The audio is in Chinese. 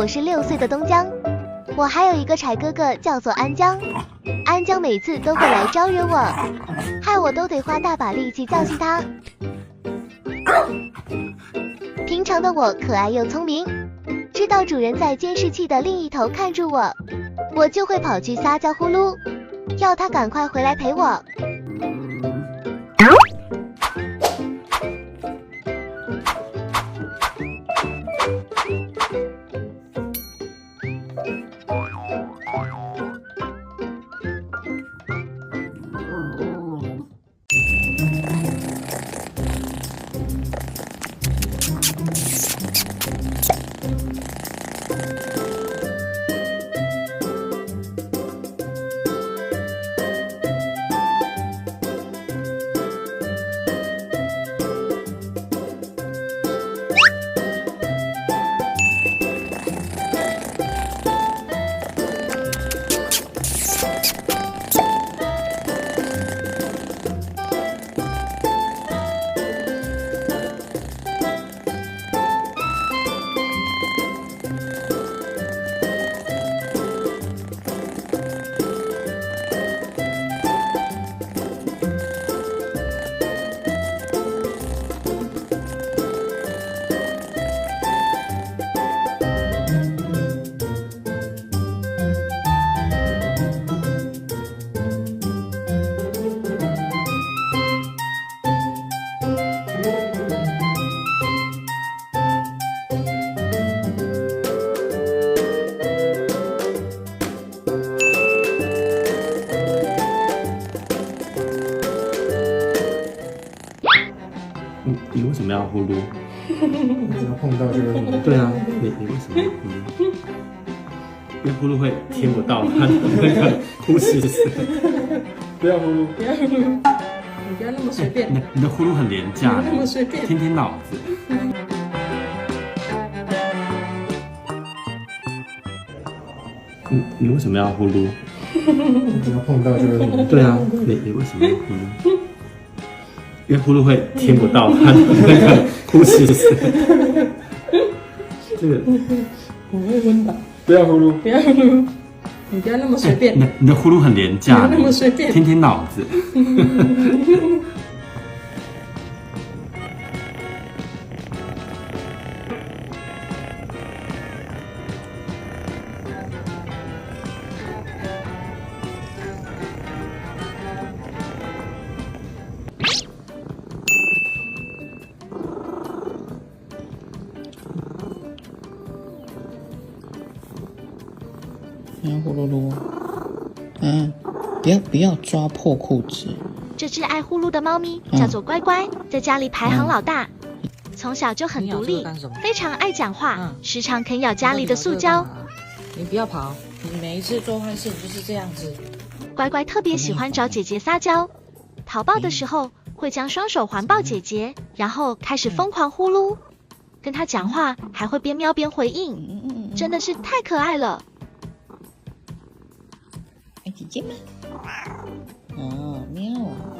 我是6岁的东江，我还有一个柴哥哥叫做安江，安江每次都会来招惹我，害我都得花大把力气教训他。平常的我可爱又聪明，知道主人在监视器的另一头看住我，我就会跑去撒娇呼噜，要他赶快回来陪我。你为什么要呼噜？你只要碰到这个。对啊，你为什么要呼噜？因为呼噜会听不到它的那个呼吸声。不要呼噜，不要呼噜，你不要那么随便。你的呼噜很廉价，那么随便，听听脑子。你为什么要呼噜？你只要碰到这个。对啊，你为什么要呼噜？因为呼噜会听不到它的那个呼吸声。这个我会昏倒。不要呼噜，不要呼噜，你不要那么随便。你的呼噜很廉价，那么随便，听听脑子。呼噜噜，不要抓破裤子。这只爱呼噜的猫咪叫做乖乖，在家里排行老大，从小就很独立，非常爱讲话，时常啃咬家里的塑胶。你不要跑，你每一次做坏事你就是这样子。乖乖特别喜欢找姐姐撒娇，讨抱的时候会将双手环抱姐姐，然后开始疯狂呼噜，跟她讲话还会边喵边回应，真的是太可爱了。爱姐姐吗？哦，喵啊！